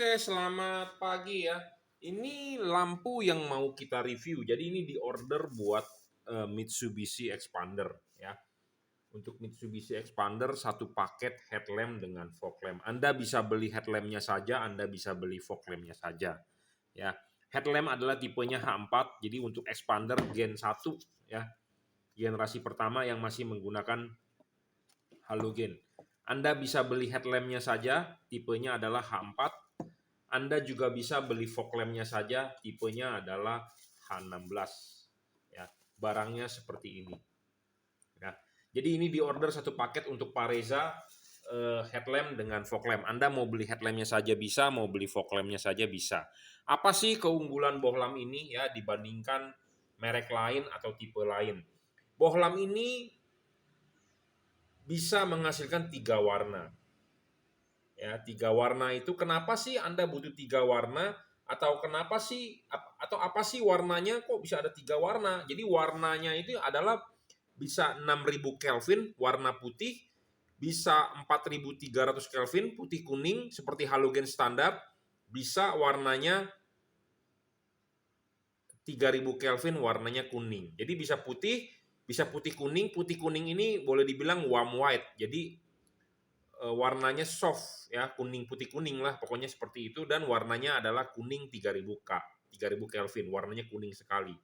Oke, selamat pagi ya. Ini lampu yang mau kita review. Jadi ini di order buat Mitsubishi Expander ya. Untuk Mitsubishi Expander satu paket headlamp dengan fog lamp. Anda bisa beli headlampnya saja, Anda bisa beli fog lampnya saja. Ya, headlamp adalah tipenya H4. Jadi untuk Expander Gen 1 ya, generasi pertama yang masih menggunakan halogen. Anda bisa beli headlampnya saja, tipenya adalah H4. Anda juga bisa beli fog lampnya saja, tipenya adalah H16. Ya, barangnya seperti ini. Ya, jadi ini diorder satu paket untuk Pak Reza, headlamp dengan fog lamp. Anda mau beli headlampnya saja bisa, mau beli fog lampnya saja bisa. Apa sih keunggulan bohlam ini ya dibandingkan merek lain atau tipe lain? Bohlam ini bisa menghasilkan 3 warna. Ya, 3 warna itu kenapa sih Anda butuh 3 warna? Atau kenapa sih, atau apa sih warnanya kok bisa ada 3 warna? Jadi warnanya itu adalah bisa 6000 Kelvin warna putih, bisa 4300 Kelvin putih kuning seperti halogen standar, bisa warnanya 3000 Kelvin warnanya kuning. Jadi bisa putih kuning. Putih kuning ini boleh dibilang warm white. Jadi warnanya soft ya, kuning putih kuning lah pokoknya seperti itu, dan warnanya adalah kuning 3000 Kelvin, warnanya kuning sekali.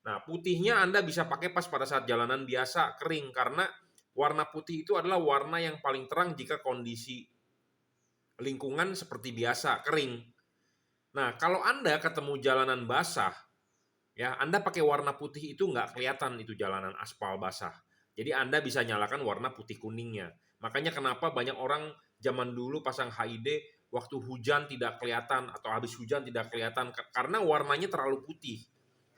Nah, putihnya Anda bisa pakai pas pada saat jalanan biasa kering, karena warna putih itu adalah warna yang paling terang jika kondisi lingkungan seperti biasa kering. Nah, kalau Anda ketemu jalanan basah ya, Anda pakai warna putih itu nggak kelihatan itu jalanan aspal basah. Jadi Anda bisa nyalakan warna putih kuningnya. Makanya kenapa banyak orang zaman dulu pasang HID waktu hujan tidak kelihatan atau habis hujan tidak kelihatan karena warnanya terlalu putih.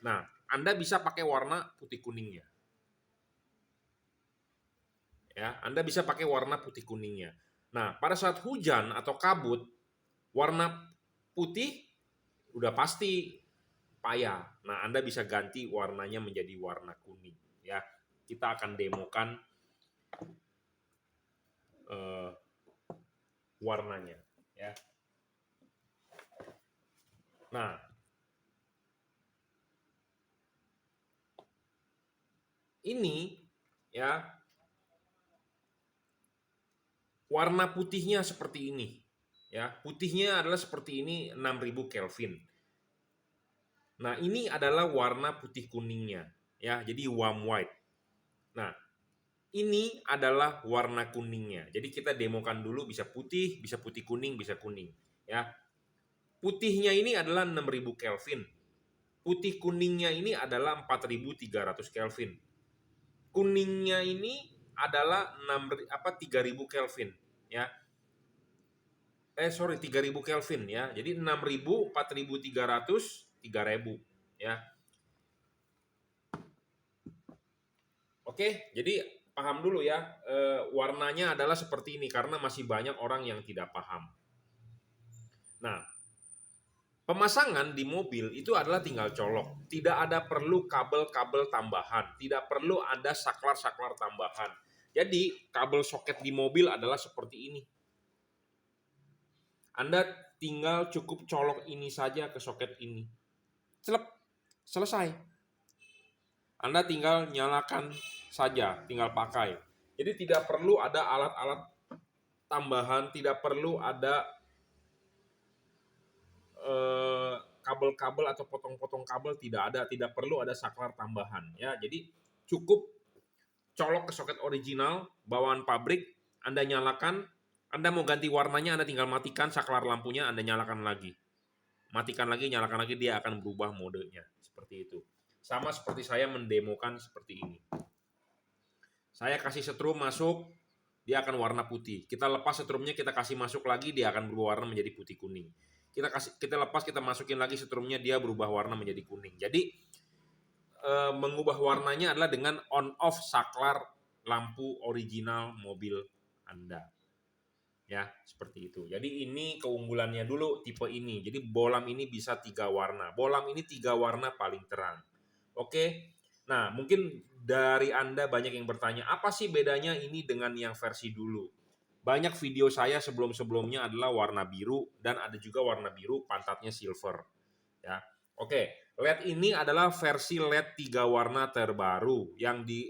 Nah, Anda bisa pakai warna putih kuningnya. Ya, Anda bisa pakai warna putih kuningnya. Nah, pada saat hujan atau kabut, warna putih udah pasti payah. Nah, Anda bisa ganti warnanya menjadi warna kuning. Ya, kita akan demokan warnanya. Ya. Nah, ini ya warna putihnya seperti ini. Ya, putihnya adalah seperti ini 6000 Kelvin. Nah, ini adalah warna putih kuningnya. Ya, jadi warm white. Nah, ini adalah warna kuningnya. Jadi kita demokan dulu, bisa putih kuning, bisa kuning. Ya, putihnya ini adalah 6000 Kelvin. Putih kuningnya ini adalah 4300 Kelvin. Kuningnya ini adalah 3000 Kelvin, ya. 3000 Kelvin ya. Jadi 6000, 4300, 3000 ya. Oke, jadi paham dulu ya, warnanya adalah seperti ini karena masih banyak orang yang tidak paham. Nah, pemasangan di mobil itu adalah tinggal colok. Tidak ada perlu kabel-kabel tambahan. Tidak perlu ada saklar-saklar tambahan. Jadi, kabel soket di mobil adalah seperti ini. Anda tinggal cukup colok ini saja ke soket ini. Celep, selesai. Anda tinggal nyalakan saja, tinggal pakai. Jadi tidak perlu ada alat-alat tambahan, tidak perlu ada kabel-kabel atau potong-potong kabel, tidak ada, tidak perlu ada saklar tambahan ya. Jadi cukup colok ke soket original bawaan pabrik, Anda nyalakan, Anda mau ganti warnanya Anda tinggal matikan saklar lampunya, Anda nyalakan lagi. Matikan lagi, nyalakan lagi, dia akan berubah modenya seperti itu. Sama seperti saya mendemokan seperti ini. Saya kasih setrum masuk, dia akan warna putih. Kita lepas setrumnya, kita kasih masuk lagi, dia akan berubah warna menjadi putih kuning. Kita lepas, kita masukin lagi setrumnya, dia berubah warna menjadi kuning. Jadi mengubah warnanya adalah dengan on off saklar lampu original mobil Anda. Ya, seperti itu. Jadi ini keunggulannya dulu tipe ini. Jadi bohlam ini bisa 3 warna. Bohlam ini 3 warna paling terang. Oke. Nah, mungkin dari Anda banyak yang bertanya, apa sih bedanya ini dengan yang versi dulu? Banyak video saya sebelum-sebelumnya adalah warna biru dan ada juga warna biru pantatnya silver. Ya. Oke, LED ini adalah versi LED 3 warna terbaru yang di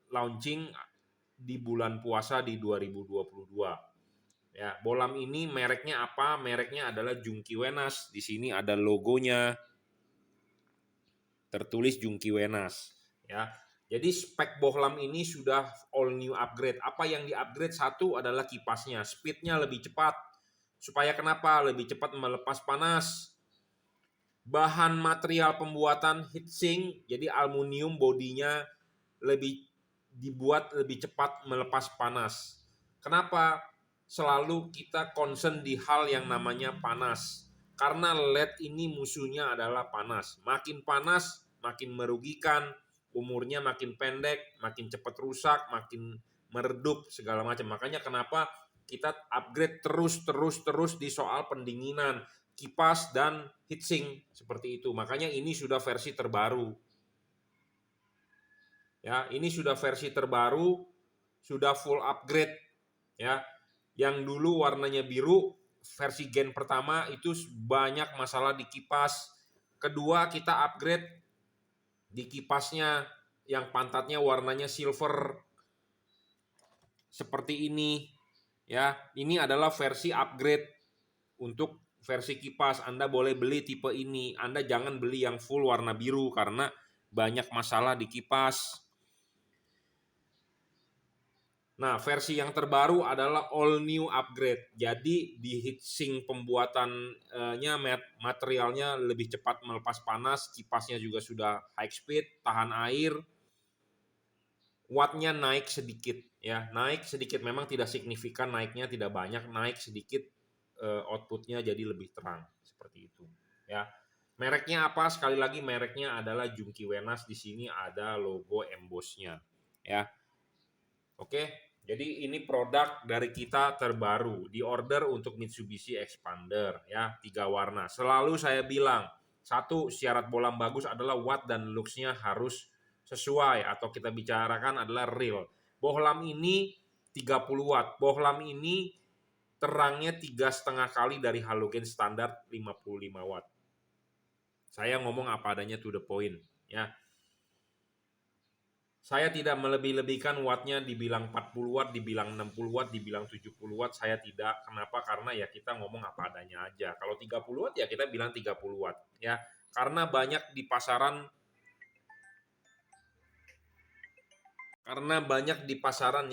launching di bulan puasa di 2022. Ya, bohlam ini mereknya apa? Mereknya adalah Junkee Wenas. Di sini ada logonya, tertulis Junkee Wenas. Ya, jadi spek bohlam ini sudah all new upgrade. Apa yang di-upgrade? Satu adalah kipasnya, speednya lebih cepat. Supaya kenapa? Lebih cepat melepas panas. Bahan material pembuatan heatsink, jadi aluminium bodinya dibuat lebih cepat melepas panas. Kenapa? Selalu kita concern di hal yang namanya panas. Karena LED ini musuhnya adalah panas. Makin panas, makin merugikan, umurnya makin pendek, makin cepat rusak, makin meredup, segala macam. Makanya kenapa kita upgrade terus di soal pendinginan, kipas, dan heatsink seperti itu. Makanya ini sudah versi terbaru. Ya, ini sudah versi terbaru, sudah full upgrade. Ya, yang dulu warnanya biru, versi gen pertama itu banyak masalah di kipas. Kedua, kita upgrade di kipasnya yang pantatnya warnanya silver seperti ini. Ya, ini adalah versi upgrade untuk versi kipas. Anda boleh beli tipe ini. Anda jangan beli yang full warna biru karena banyak masalah di kipas. Nah, versi yang terbaru adalah all new upgrade. Jadi di heatsink pembuatannya materialnya lebih cepat melepas panas, kipasnya juga sudah high speed, tahan air. Wattnya naik sedikit ya, naik sedikit, memang tidak signifikan naiknya, tidak banyak, naik sedikit, outputnya jadi lebih terang seperti itu ya. Mereknya apa? Sekali lagi mereknya adalah Junkee Wenas. Di sini ada logo embossnya ya. Oke, jadi ini produk dari kita terbaru, di order untuk Mitsubishi Expander ya, 3 warna. Selalu saya bilang, satu, syarat bohlam bagus adalah watt dan looks-nya harus sesuai, atau kita bicarakan adalah real. Bohlam ini 30 watt, bohlam ini terangnya 3,5 kali dari halogen standar 55 watt. Saya ngomong apa adanya, to the point ya. Saya tidak melebih-lebihkan wattnya, dibilang 40 watt, dibilang 60 watt, dibilang 70 watt, saya tidak. Kenapa? Karena ya kita ngomong apa adanya aja. Kalau 30 watt ya kita bilang 30 watt ya. Karena banyak di pasaran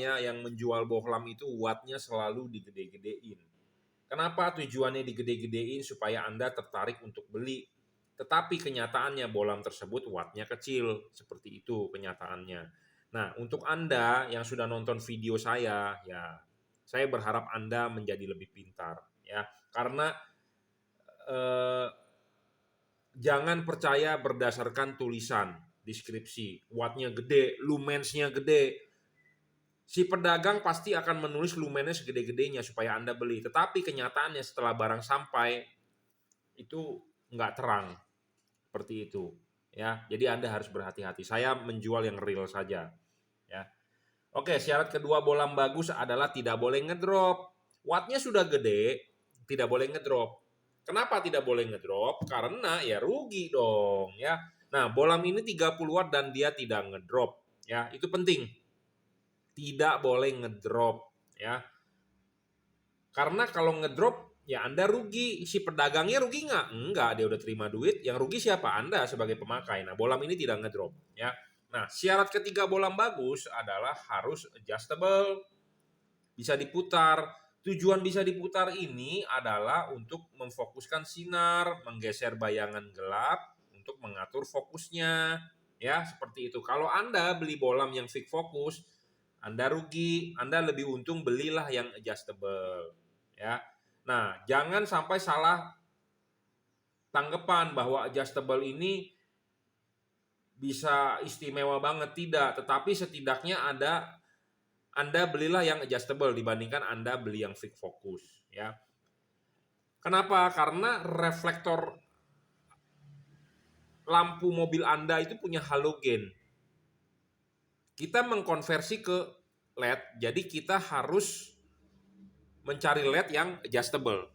ya yang menjual bohlam itu wattnya selalu digede-gedein. Kenapa tujuannya digede-gedein? Supaya Anda tertarik untuk beli. Tetapi kenyataannya bohlam tersebut wattnya kecil, seperti itu kenyataannya. Nah, untuk Anda yang sudah nonton video saya, ya saya berharap Anda menjadi lebih pintar, ya. Karena jangan percaya berdasarkan tulisan, deskripsi, wattnya gede, lumensnya gede. Si pedagang pasti akan menulis lumennya segede-gedenya supaya Anda beli. Tetapi kenyataannya setelah barang sampai, itu nggak terang. Seperti itu ya. Jadi Anda harus berhati-hati. Saya menjual yang real saja ya. Oke, syarat kedua bohlam bagus adalah tidak boleh ngedrop. Wattnya sudah gede, tidak boleh ngedrop. Kenapa tidak boleh ngedrop? Karena ya rugi dong ya. Nah, bohlam ini 30 watt dan dia tidak ngedrop ya. Itu penting. Tidak boleh ngedrop ya. Karena kalau ngedrop ya Anda rugi. Si pedagangnya rugi nggak? Enggak, dia udah terima duit. Yang rugi siapa? Anda sebagai pemakai. Nah, bohlam ini tidak ngedrop ya. Nah, syarat ketiga bohlam bagus adalah harus adjustable, bisa diputar. Tujuan bisa diputar ini adalah untuk memfokuskan sinar, menggeser bayangan gelap, untuk mengatur fokusnya ya, seperti itu. Kalau Anda beli bohlam yang fix fokus, Anda rugi. Anda lebih untung belilah yang adjustable ya. Nah, jangan sampai salah tanggapan bahwa adjustable ini bisa istimewa banget, tidak. Tetapi setidaknya Anda belilah yang adjustable dibandingkan Anda beli yang fix fokus ya. Kenapa? Karena reflektor lampu mobil Anda itu punya halogen. Kita mengkonversi ke LED, jadi kita harus mencari LED yang adjustable.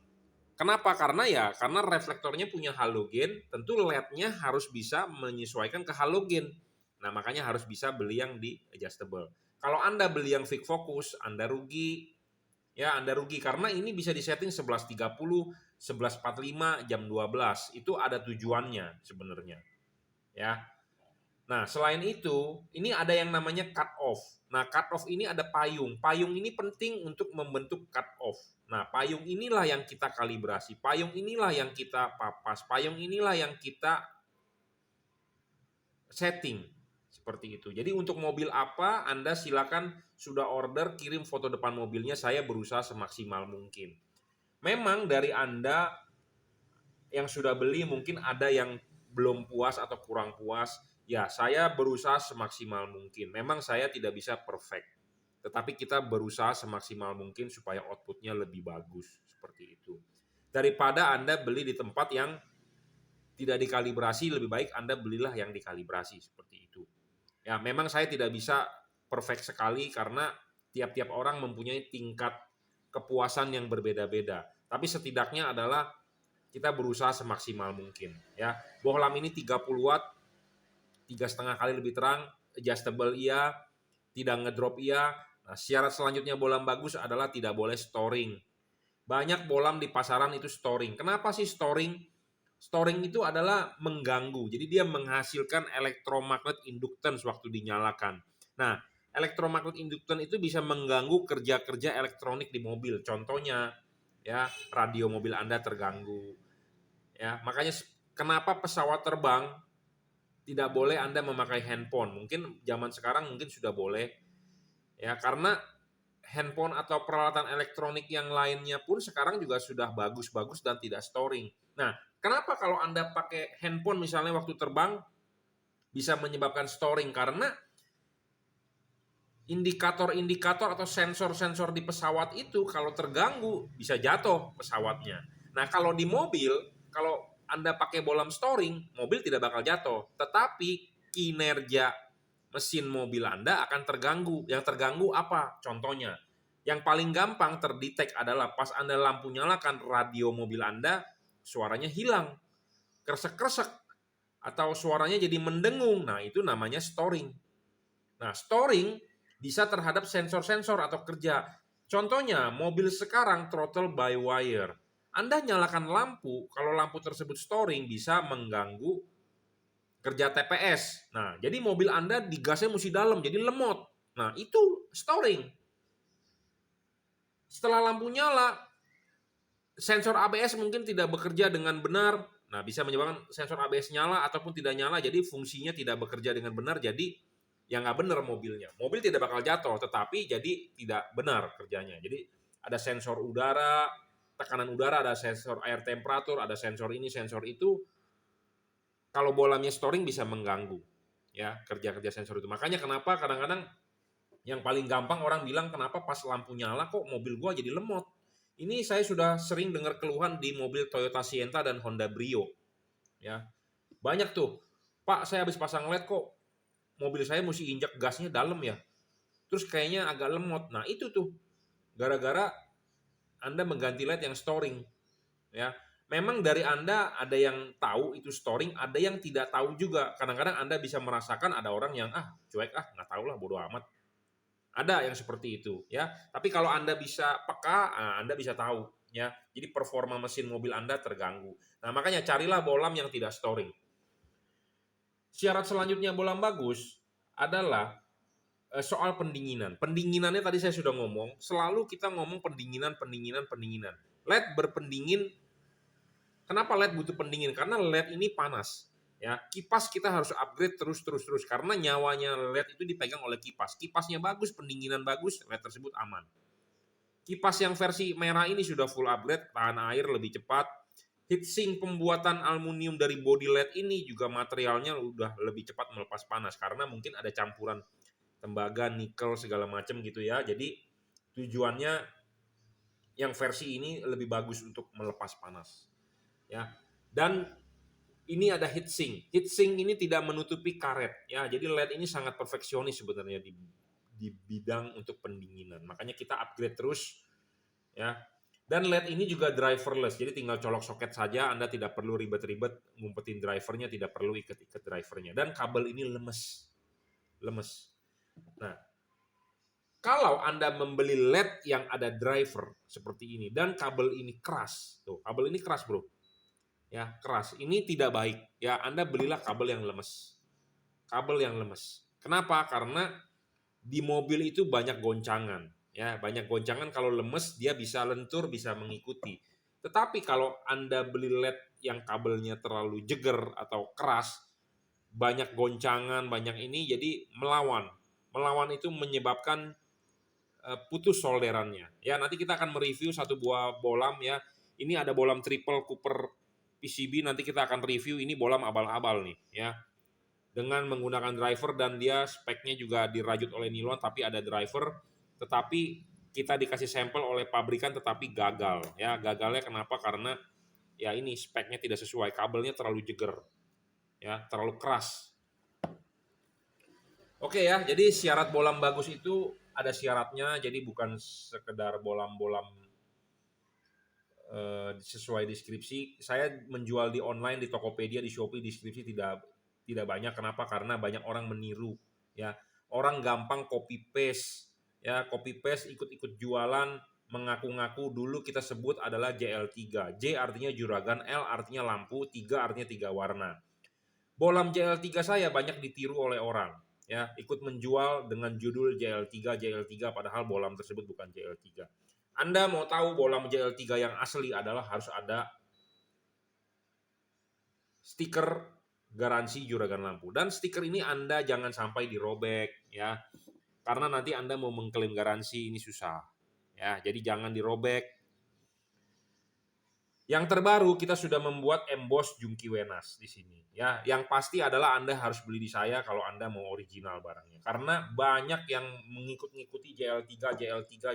Kenapa? Karena reflektornya punya halogen, tentu LED-nya harus bisa menyesuaikan ke halogen. Nah, makanya harus bisa beli yang di adjustable. Kalau Anda beli yang fix focus, Anda rugi. Ya, Anda rugi karena ini bisa disetting 11.30, 11.45, jam 12. Itu ada tujuannya sebenarnya. Ya. Nah, selain itu, ini ada yang namanya cut off. Nah, cut off ini ada payung. Payung ini penting untuk membentuk cut off. Nah, payung inilah yang kita kalibrasi. Payung inilah yang kita papas. Payung inilah yang kita setting. Seperti itu. Jadi untuk mobil apa, Anda silakan sudah order, kirim foto depan mobilnya, saya berusaha semaksimal mungkin. Memang dari Anda yang sudah beli mungkin ada yang belum puas atau kurang puas. Ya, saya berusaha semaksimal mungkin. Memang saya tidak bisa perfect, tetapi kita berusaha semaksimal mungkin supaya outputnya lebih bagus. Seperti itu. Daripada Anda beli di tempat yang tidak dikalibrasi, lebih baik Anda belilah yang dikalibrasi. Seperti itu. Ya, memang saya tidak bisa perfect sekali karena tiap-tiap orang mempunyai tingkat kepuasan yang berbeda-beda. Tapi setidaknya adalah kita berusaha semaksimal mungkin. Ya, bohlam ini 30 watt, 3,5 kali lebih terang, adjustable iya, tidak ngedrop iya. Nah, syarat selanjutnya bohlam bagus adalah tidak boleh storing. Banyak bohlam di pasaran itu storing. Kenapa sih storing? Storing itu adalah mengganggu. Jadi dia menghasilkan elektromagnet inductance waktu dinyalakan. Nah, elektromagnet inductance itu bisa mengganggu kerja-kerja elektronik di mobil. Contohnya, ya, radio mobil Anda terganggu. Ya, makanya kenapa pesawat terbang tidak boleh Anda memakai handphone. Mungkin zaman sekarang mungkin sudah boleh. Ya, karena handphone atau peralatan elektronik yang lainnya pun sekarang juga sudah bagus-bagus dan tidak storing. Nah, kenapa kalau Anda pakai handphone misalnya waktu terbang bisa menyebabkan storing? Karena indikator-indikator atau sensor-sensor di pesawat itu kalau terganggu bisa jatuh pesawatnya. Nah, kalau di mobil, kalau Anda pakai bohlam storing, mobil tidak bakal jatuh. Tetapi kinerja mesin mobil Anda akan terganggu. Yang terganggu apa? Contohnya, yang paling gampang terdetek adalah pas Anda lampu nyalakan radio mobil Anda, suaranya hilang, kresek-kresek, atau suaranya jadi mendengung. Nah, itu namanya storing. Nah, storing bisa terhadap sensor-sensor atau kerja. Contohnya, mobil sekarang throttle by wire. Anda nyalakan lampu, kalau lampu tersebut storing bisa mengganggu kerja TPS. Nah, jadi mobil Anda digasnya mesti dalam, jadi lemot. Nah, itu storing. Setelah lampu nyala, sensor ABS mungkin tidak bekerja dengan benar. Nah, bisa menyebabkan sensor ABS nyala ataupun tidak nyala, jadi fungsinya tidak bekerja dengan benar, jadi yang nggak benar mobilnya. Mobil tidak bakal jatuh, tetapi jadi tidak benar kerjanya. Jadi ada sensor udara, tekanan udara, ada sensor air temperatur, ada sensor ini, sensor itu. Kalau bohlamnya storing bisa mengganggu ya kerja-kerja sensor itu. Makanya kenapa kadang-kadang yang paling gampang orang bilang kenapa pas lampu nyala kok mobil gua jadi lemot. Ini saya sudah sering dengar keluhan di mobil Toyota Sienna dan Honda Brio. Ya, banyak tuh. Pak, saya habis pasang LED kok mobil saya mesti injak gasnya dalam ya. Terus kayaknya agak lemot. Nah, itu tuh gara-gara Anda mengganti LED yang storing. Ya, memang dari Anda ada yang tahu itu storing, ada yang tidak tahu juga. Kadang-kadang Anda bisa merasakan ada orang yang cuek nggak tahu lah, bodo amat. Ada yang seperti itu ya. Tapi kalau Anda bisa peka, Anda bisa tahu ya. Jadi performa mesin mobil Anda terganggu. Nah, makanya carilah bohlam yang tidak storing. Syarat selanjutnya bohlam bagus adalah soal pendinginan. Pendinginannya tadi saya sudah ngomong, selalu kita ngomong pendinginan. LED berpendingin. Kenapa LED butuh pendingin? Karena LED ini panas. Ya, kipas kita harus upgrade terus karena nyawanya LED itu dipegang oleh kipas. Kipasnya bagus, pendinginan bagus, LED tersebut aman. Kipas yang versi merah ini sudah full upgrade, tahan air lebih cepat. Heatsink pembuatan aluminium dari body LED ini juga materialnya udah lebih cepat melepas panas karena mungkin ada campuran tembaga, nikel segala macam gitu ya. Jadi tujuannya yang versi ini lebih bagus untuk melepas panas. Ya. Dan ini ada heatsink. Heatsink ini tidak menutupi karet ya. Jadi LED ini sangat perfeksionis sebenarnya di bidang untuk pendinginan. Makanya kita upgrade terus ya. Dan LED ini juga driverless, jadi tinggal colok soket saja, Anda tidak perlu ribet-ribet ngumpetin drivernya, tidak perlu ikat-ikat drivernya. Dan kabel ini lemes. Nah, kalau Anda membeli LED yang ada driver seperti ini dan kabel ini keras, tuh kabel ini keras bro, ya keras. Ini tidak baik. Ya Anda belilah kabel yang lemes. Kabel yang lemes. Kenapa? Karena di mobil itu banyak goncangan. Ya, banyak goncangan, kalau lemes dia bisa lentur, bisa mengikuti. Tetapi kalau Anda beli LED yang kabelnya terlalu jeger atau keras, banyak goncangan, banyak ini, jadi melawan. Melawan itu menyebabkan putus solderannya. Ya, nanti kita akan mereview satu buah bolam ya. Ini ada bolam triple Cooper PCB, nanti kita akan review ini bolam abal-abal nih ya. Dengan menggunakan driver dan dia speknya juga dirajut oleh nilon tapi ada driver, tetapi kita dikasih sampel oleh pabrikan tetapi gagal ya. Gagalnya kenapa? Karena ya ini speknya tidak sesuai, kabelnya terlalu jeger ya, terlalu keras. Oke ya, jadi syarat bolam bagus itu ada syaratnya, jadi bukan sekedar bolam-bolam sesuai deskripsi. Saya menjual di online, di Tokopedia, di Shopee, deskripsi tidak banyak. Kenapa? Karena banyak orang meniru ya. Orang gampang copy paste ya, copy paste, ikut-ikut jualan, mengaku-ngaku dulu kita sebut adalah JL3. J artinya juragan, L artinya lampu, 3 artinya 3 warna. Bolam JL3 saya banyak ditiru oleh orang ya, ikut menjual dengan judul JL3 padahal bolam tersebut bukan JL3. Anda mau tahu bolam JL3 yang asli adalah harus ada stiker garansi juragan lampu. Dan stiker ini Anda jangan sampai dirobek ya. Karena nanti Anda mau mengklaim garansi ini susah. Ya, jadi jangan dirobek. Yang terbaru kita sudah membuat emboss Jungki Wenas di sini ya. Yang pasti adalah Anda harus beli di saya kalau Anda mau original barangnya. Karena banyak yang mengikuti JL3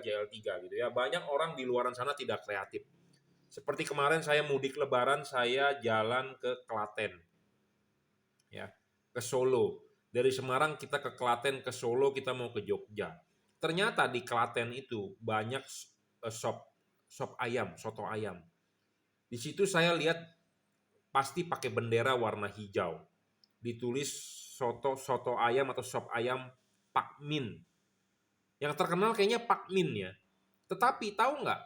gitu ya. Banyak orang di luaran sana tidak kreatif. Seperti kemarin saya mudik lebaran, saya jalan ke Klaten. Ya, ke Solo. Dari Semarang kita ke Klaten, ke Solo kita mau ke Jogja. Ternyata di Klaten itu banyak shop ayam, soto ayam. Di situ saya lihat pasti pakai bendera warna hijau. Ditulis soto ayam atau sop ayam Pak Min. Yang terkenal kayaknya Pak Min ya. Tetapi tahu nggak,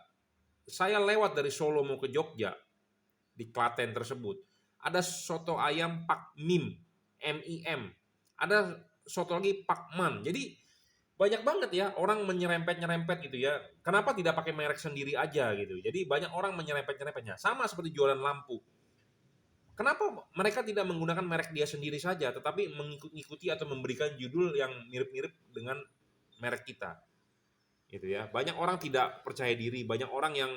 saya lewat dari Solo mau ke Jogja, di Klaten tersebut, ada soto ayam Pak Mim, M-I-M. Ada soto lagi Pak Man. Jadi banyak banget ya orang menyerempet-nyerempet gitu ya. Kenapa tidak pakai merek sendiri aja gitu. Jadi banyak orang menyerempet-nyerempetnya. Sama seperti jualan lampu. Kenapa mereka tidak menggunakan merek dia sendiri saja, tetapi mengikuti atau memberikan judul yang mirip-mirip dengan merek kita. Gitu ya. Banyak orang tidak percaya diri, banyak orang yang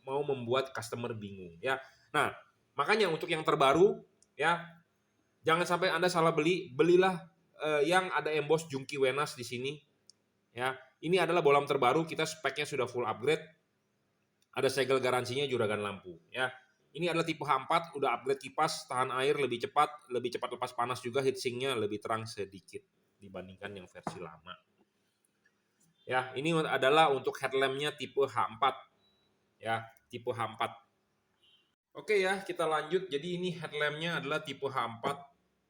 mau membuat customer bingung ya. Nah, makanya untuk yang terbaru ya, jangan sampai Anda salah beli, belilah yang ada emboss Jungki Wenas di sini. Ya, ini adalah bolam terbaru, kita speknya sudah full upgrade. Ada segel garansinya juragan lampu. Ya, ini adalah tipe H4, udah upgrade kipas, tahan air lebih cepat lepas panas juga, heatsinknya lebih terang sedikit dibandingkan yang versi lama. Ya, ini adalah untuk headlampnya tipe H4. Ya, tipe H4. Oke ya, kita lanjut. Jadi ini headlampnya adalah tipe H4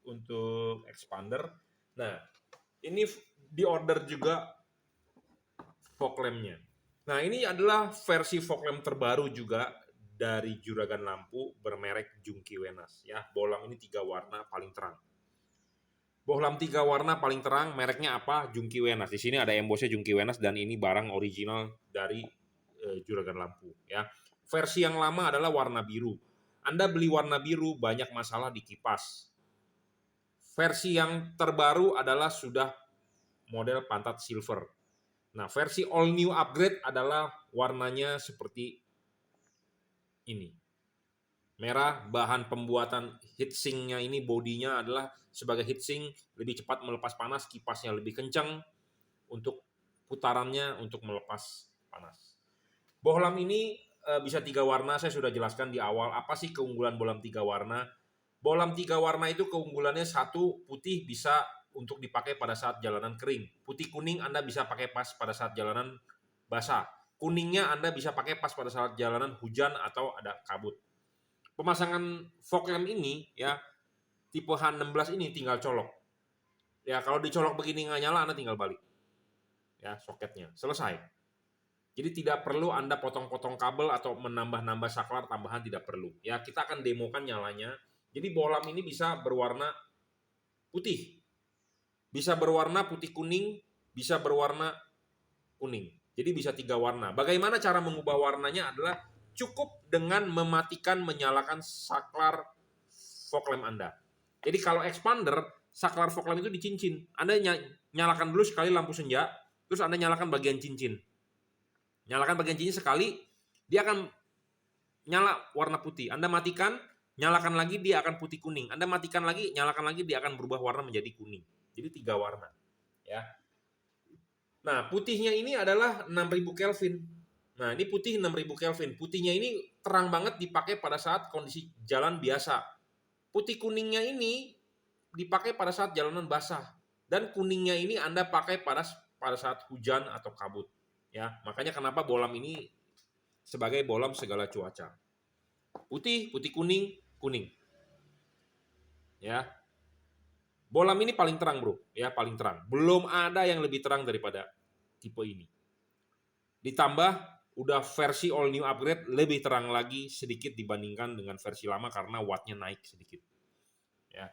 untuk expander. Nah, ini di order juga fog lampnya. Nah, ini adalah versi fog lamp terbaru juga dari juragan lampu bermerek Jungki Wenas. Ya, bolam ini 3 warna paling terang. Bohlam 3 warna paling terang, mereknya apa? Jungki Wenas. Di sini ada embossnya Jungki Wenas dan ini barang original dari juragan lampu. Ya, versi yang lama adalah warna biru. Anda beli warna biru banyak masalah di kipas. Versi yang terbaru adalah sudah model pantat silver. Nah, versi all new upgrade adalah warnanya seperti ini. Merah, bahan pembuatan heatsinknya ini, bodinya adalah sebagai heatsink, lebih cepat melepas panas, kipasnya lebih kencang untuk putarannya untuk melepas panas. Bohlam ini bisa 3 warna, saya sudah jelaskan di awal. Apa sih keunggulan bohlam 3 warna? Bohlam 3 warna itu keunggulannya, satu, putih bisa untuk dipakai pada saat jalanan kering. Putih kuning Anda bisa pakai pas pada saat jalanan basah. kuningnya Anda bisa pakai pas pada saat jalanan hujan atau ada kabut. Pemasangan fog lamp ini ya tipe H16 ini tinggal colok. Ya kalau dicolok begini nggak nyala, Anda tinggal balik. Ya soketnya selesai. Jadi tidak perlu Anda potong-potong kabel atau menambah-nambah saklar tambahan, tidak perlu. Ya, kita akan demokan nyalanya. Jadi bohlam ini bisa berwarna putih. Bisa berwarna putih kuning, bisa berwarna kuning. Jadi bisa 3 warna. Bagaimana cara mengubah warnanya adalah cukup dengan mematikan menyalakan saklar fog lamp Anda. Jadi kalau expander, saklar fog lamp itu dicincin. Anda nyalakan dulu sekali lampu senja, terus Anda nyalakan bagian cincin. Nyalakan bagian cincin sekali, dia akan nyala warna putih. Anda matikan, nyalakan lagi, dia akan putih kuning. Anda matikan lagi, nyalakan lagi, dia akan berubah warna menjadi kuning. Jadi 3 warna. Ya. Nah, putihnya ini adalah 6000 Kelvin. Nah, ini putih 6000 Kelvin. Putihnya ini terang banget dipakai pada saat kondisi jalan biasa. Putih kuningnya ini dipakai pada saat jalanan basah. Dan kuningnya ini Anda pakai pada saat hujan atau kabut. Ya, makanya kenapa bohlam ini sebagai bohlam segala cuaca. Putih, putih kuning, kuning. Ya. Bohlam ini paling terang, Bro. Ya, paling terang. Belum ada yang lebih terang daripada tipe ini. Ditambah udah versi all new upgrade lebih terang lagi sedikit dibandingkan dengan versi lama karena wattnya naik sedikit. Ya.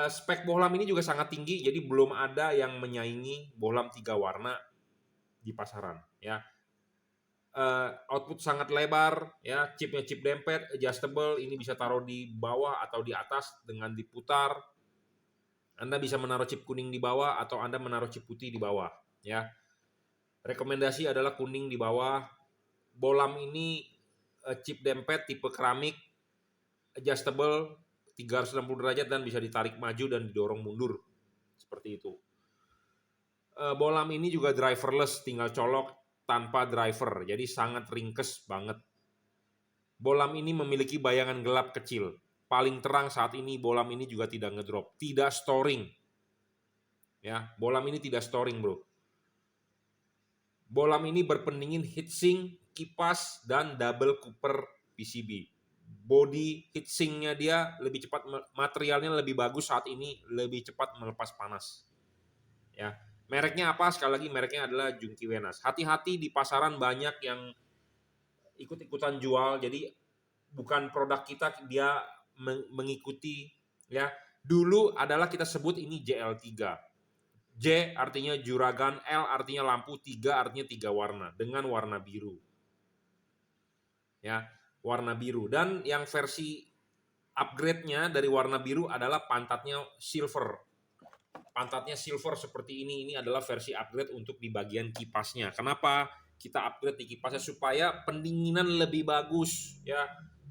Spek bohlam ini juga sangat tinggi, jadi belum ada yang menyaingi bohlam 3 warna di pasaran. Ya. Output sangat lebar, ya, chipnya chip dempet, adjustable, ini bisa taruh di bawah atau di atas dengan diputar. Anda bisa menaruh chip kuning di bawah atau Anda menaruh chip putih di bawah, ya. Rekomendasi adalah kuning di bawah. Bohlam ini chip dempet tipe keramik, adjustable 360 derajat dan bisa ditarik maju dan didorong mundur. Seperti itu. Bohlam ini juga driverless, tinggal colok tanpa driver, jadi sangat ringkes banget. Bohlam ini memiliki bayangan gelap kecil. Paling terang saat ini bohlam ini juga tidak ngedrop, tidak storing. Ya, bohlam ini tidak storing, Bro. Bohlam ini berpendingin heatsink, kipas, dan double cooper PCB. Body heatsinknya dia lebih cepat, materialnya lebih bagus saat ini, lebih cepat melepas panas. Ya. Mereknya apa? Sekali lagi mereknya adalah Junkee Wenas. Hati-hati di pasaran banyak yang ikut-ikutan jual, jadi bukan produk kita, dia mengikuti, ya. Dulu adalah kita sebut ini JL3. J artinya juragan, L artinya lampu, 3 artinya 3 warna dengan warna biru. Ya, warna biru. Dan yang versi upgrade-nya dari warna biru adalah pantatnya silver. Pantatnya silver seperti ini adalah versi upgrade untuk di bagian kipasnya. Kenapa kita upgrade di kipasnya? Supaya pendinginan lebih bagus, ya.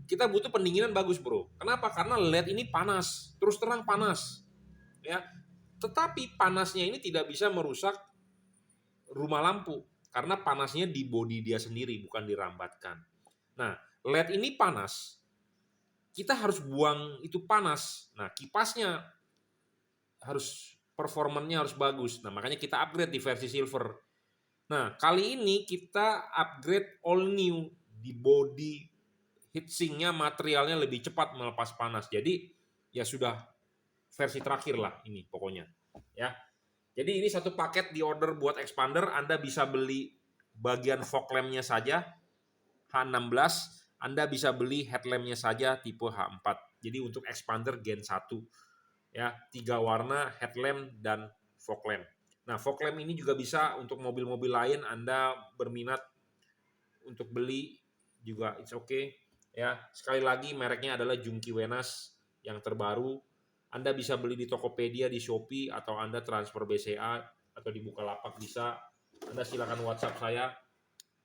Kita butuh pendinginan bagus, Bro. Kenapa? Karena LED ini panas, terus terang panas, ya. Tetapi panasnya ini tidak bisa merusak rumah lampu karena panasnya di bodi dia sendiri, bukan dirambatkan. Nah, LED ini panas, kita harus buang itu panas. Nah, kipasnya harus performanya harus bagus. Nah, makanya kita upgrade di versi silver. Nah, kali ini kita upgrade all new di body heatsinknya, materialnya lebih cepat melepas panas. Jadi ya sudah versi terakhir lah ini pokoknya. Ya. Jadi ini satu paket di order buat expander. Anda bisa beli bagian fog lamp-nya saja H16. Anda bisa beli headlamp-nya saja tipe H4. Jadi untuk expander Gen 1. Ya, 3 warna headlamp dan fog lamp. Nah, fog lamp ini juga bisa untuk mobil-mobil lain. Anda berminat untuk beli juga it's okay. Ya, sekali lagi mereknya adalah Junkee Wenas yang terbaru. Anda bisa beli di Tokopedia, di Shopee, atau Anda transfer BCA atau di Bukalapak bisa. Anda silakan WhatsApp saya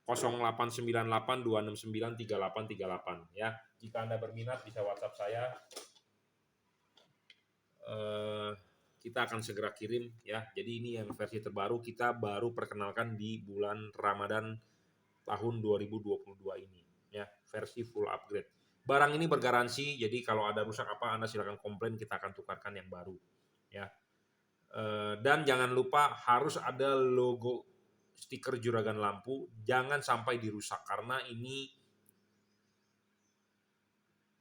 089826938838 ya. Jika Anda berminat bisa WhatsApp saya. Kita akan segera kirim ya. Jadi ini yang versi terbaru, kita baru perkenalkan di bulan Ramadan tahun 2022 ini ya, versi full upgrade. Barang ini bergaransi, jadi kalau ada rusak apa Anda silakan komplain, kita akan tukarkan yang baru ya. Dan jangan lupa harus ada logo stiker juragan lampu jangan sampai dirusak karena ini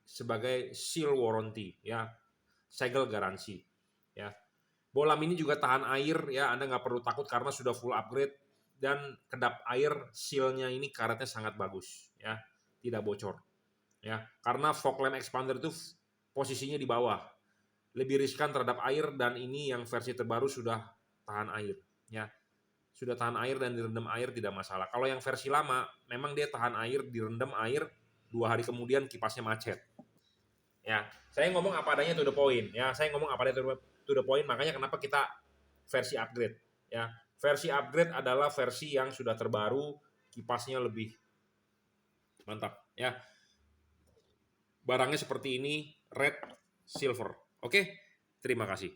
sebagai seal warranty ya, segel garansi ya. Bolam ini juga tahan air ya, Anda nggak perlu takut karena sudah full upgrade dan kedap air sealnya ini karetnya sangat bagus ya, tidak bocor ya. Karena fog lamp expander itu posisinya di bawah, lebih riskan terhadap air dan ini yang versi terbaru sudah tahan air ya. Sudah tahan air dan direndam air tidak masalah. Kalau yang versi lama memang dia tahan air, direndam air 2 hari kemudian kipasnya macet. Ya, saya ngomong apa adanya to the point ya. Saya ngomong apa adanya to the point, makanya kenapa kita versi upgrade ya. Versi upgrade adalah versi yang sudah terbaru, kipasnya lebih mantap ya. Barangnya seperti ini, red, silver. Oke, terima kasih.